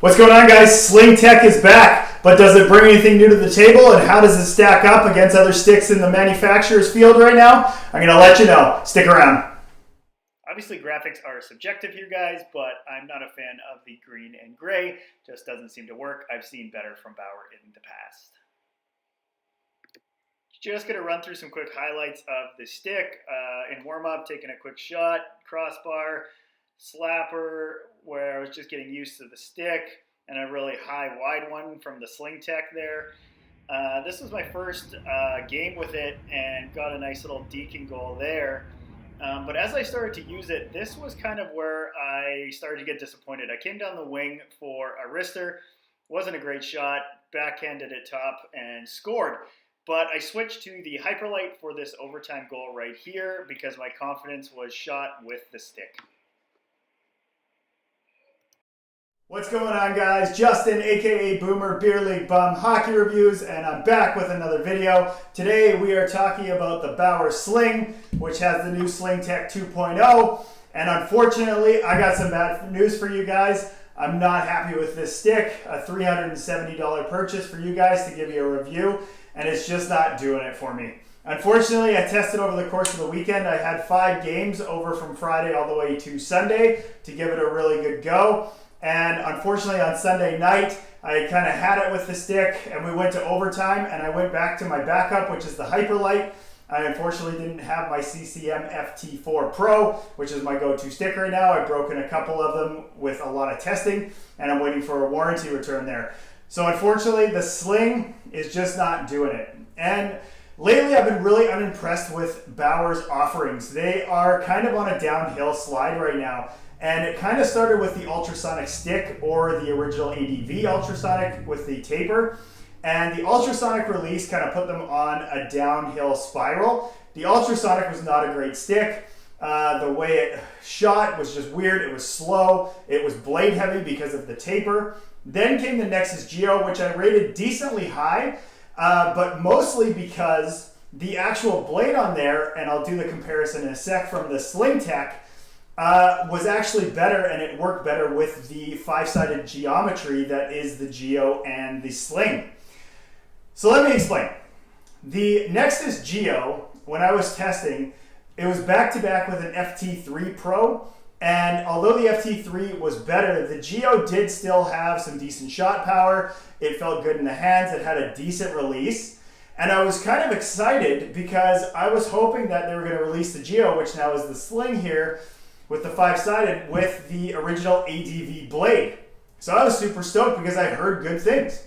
What's going on, guys? Sling Tech is back, but does it bring anything new to the table, and how does it stack up against other sticks in the manufacturer's field right now? I'm going to let you know. Stick around. Obviously, graphics are subjective here, guys, but I'm not a fan of the green and gray. Just doesn't seem to work. I've seen better from Bauer in the past. Just going to run through some quick highlights of the stick. In warm-up, taking a quick shot, crossbar, slapper, where I was just getting used to the stick, and a really high wide one from the Sling Tech there. This was my first game with it and got a nice little deacon goal there. But as I started to use it, this was kind of where I started to get disappointed. I came down the wing for a wrister. Wasn't a great shot, backhanded at top and scored. But I switched to the Hyperlight for this overtime goal right here because my confidence was shot with the stick. What's going on, guys? Justin, aka Boomer, Beer League Bum, Hockey Reviews, and I'm back with another video. Today we are talking about the Bauer Sling, which has the new Sling Tech 2.0. And unfortunately, I got some bad news for you guys. I'm not happy with this stick. A $370 purchase for you guys to give you a review, and it's just not doing it for me. Unfortunately, I tested over the course of the weekend. I had 5 games over from Friday all the way to Sunday to give it a really good go. And unfortunately, on Sunday night, I kind of had it with the stick, and we went to overtime, and I went back to my backup, which is the Hyperlight. I unfortunately didn't have my CCM FT4 Pro, which is my go-to stick right now. I've broken a couple of them with a lot of testing, and I'm waiting for a warranty return there. So unfortunately, the Sling is just not doing it. And lately, I've been really unimpressed with Bauer's offerings. They are kind of on a downhill slide right now. And it kind of started with the ultrasonic stick, or the original ADV ultrasonic with the taper. And the ultrasonic release kind of put them on a downhill spiral. The ultrasonic was not a great stick. The way it shot was just weird. It was slow. It was blade heavy because of the taper. Then came the Nexus Geo, which I rated decently high, but mostly because the actual blade on there, and I'll do the comparison in a sec from the Sling Tech, was actually better, and it worked better with the 5-sided geometry that is the Geo and the Sling. So let me explain. The Nexus Geo, when I was testing, it was back-to-back with an FT3 Pro, and although the FT3 was better, the Geo did still have some decent shot power. It felt good in the hands. It had a decent release. And I was kind of excited because I was hoping that they were going to release the Geo, which now is the Sling here, with the 5-sided, with the original ADV blade. So I was super stoked because I heard good things.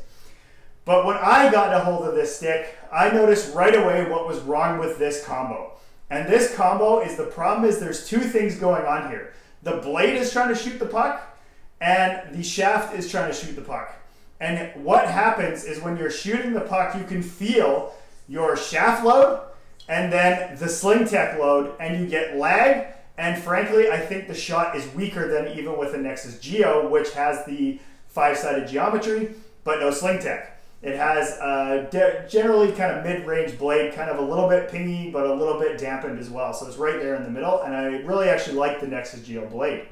But when I got a hold of this stick, I noticed right away what was wrong with this combo. And this combo is, the problem is there's 2 things going on here. The blade is trying to shoot the puck, and the shaft is trying to shoot the puck. And what happens is when you're shooting the puck, you can feel your shaft load and then the Sling Tech load, and you get lag. And frankly, I think the shot is weaker than even with the Nexus Geo, which has the 5-sided geometry, but no Sling Tech. It has a generally kind of mid-range blade, kind of a little bit pingy, but a little bit dampened as well. So it's right there in the middle, and I really actually like the Nexus Geo blade.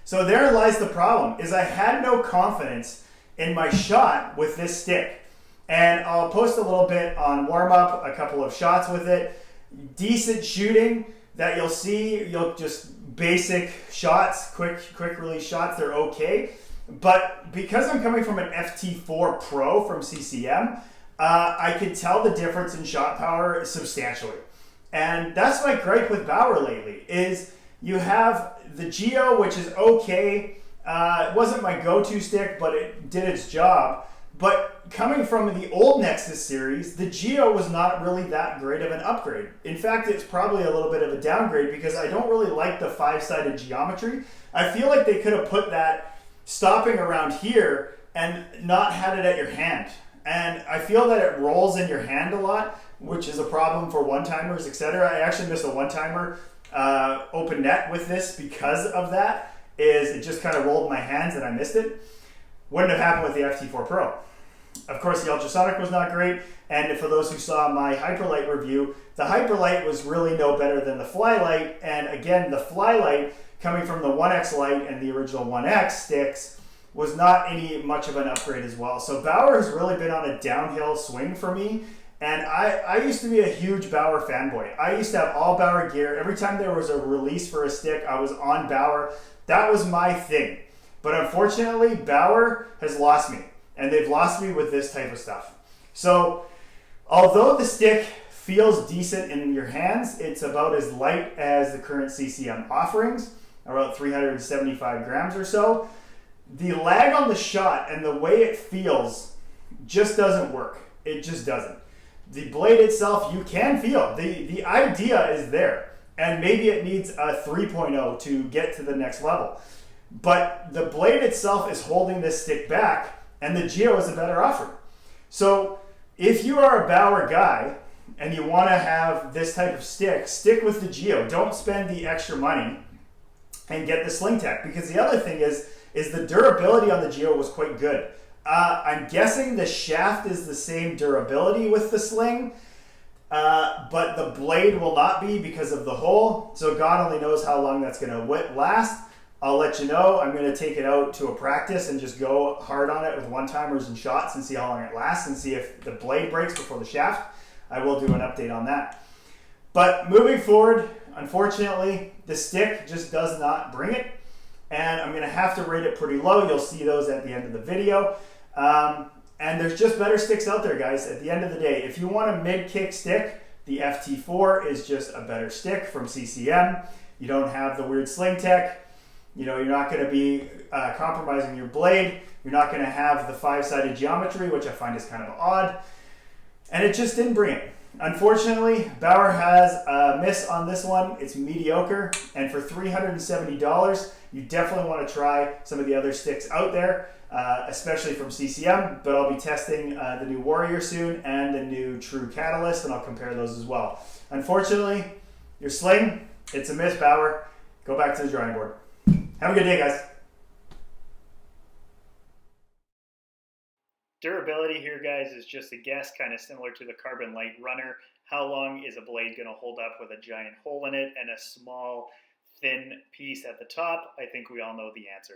So there lies the problem, is I had no confidence in my shot with this stick. And I'll post a little bit on warm-up, a couple of shots with it. Decent shooting that you'll see, you'll just basic shots, quick release shots, they're okay. But because I'm coming from an FT4 Pro from CCM, I could tell the difference in shot power substantially. And that's my gripe with Bauer lately, is you have the Geo, which is okay. It wasn't my go-to stick, but it did its job. But coming from the old Nexus series, the Geo was not really that great of an upgrade. In fact, it's probably a little bit of a downgrade because I don't really like the 5-sided geometry. I feel like they could have put that stopping around here and not had it at your hand. And I feel that it rolls in your hand a lot, which is a problem for one-timers, etc. I actually missed a one-timer open net with this because of that. It just kind of rolled in my hands and I missed it. Wouldn't have happened with the FT4 Pro. Of course, the ultrasonic was not great, and for those who saw my Hyperlight review, the Hyperlight was really no better than the Flylight, and again, the Flylight, coming from the 1X Lite and the original 1X sticks, was not any much of an upgrade as well. So Bauer has really been on a downhill swing for me. And I used to be a huge Bauer fanboy. I used to have all Bauer gear. Every time there was a release for a stick, I was on Bauer. That was my thing. But unfortunately, Bauer has lost me. And they've lost me with this type of stuff. So although the stick feels decent in your hands, it's about as light as the current CCM offerings, about 375 grams or so. The lag on the shot and the way it feels just doesn't work. It just doesn't. The blade itself, you can feel. The idea is there. And maybe it needs a 3.0 to get to the next level. But the blade itself is holding this stick back, and the Geo is a better offer. So if you are a Bauer guy and you want to have this type of stick, stick with the Geo. Don't spend the extra money and get the Sling Tech. Because the other thing is the durability on the Geo was quite good. I'm guessing the shaft is the same durability with the Sling, but the blade will not be because of the hole. So God only knows how long that's going to last. I'll let you know. I'm going to take it out to a practice and just go hard on it with one-timers and shots and see how long it lasts and see if the blade breaks before the shaft. I will do an update on that. But moving forward, unfortunately, the stick just does not bring it. And I'm going to have to rate it pretty low. You'll see those at the end of the video. And there's just better sticks out there, guys. At the end of the day, if you want a mid-kick stick, the FT4 is just a better stick from CCM. You don't have the weird Sling Tech. You know, you're not going to be compromising your blade. You're not going to have the 5-sided geometry, which I find is kind of odd. And it just didn't bring it. Unfortunately, Bauer has a miss on this one. It's mediocre. And for $370, you definitely want to try some of the other sticks out there, especially from CCM. But I'll be testing the new Warrior soon and the new True Catalyst, and I'll compare those as well. Unfortunately, your Sling, it's a miss, Bauer. Go back to the drawing board. Have a good day, guys. Durability here, guys, is just a guess, kind of similar to the Carbon Light Runner. How long is a blade going to hold up with a giant hole in it and a small, thin piece at the top? I think we all know the answer.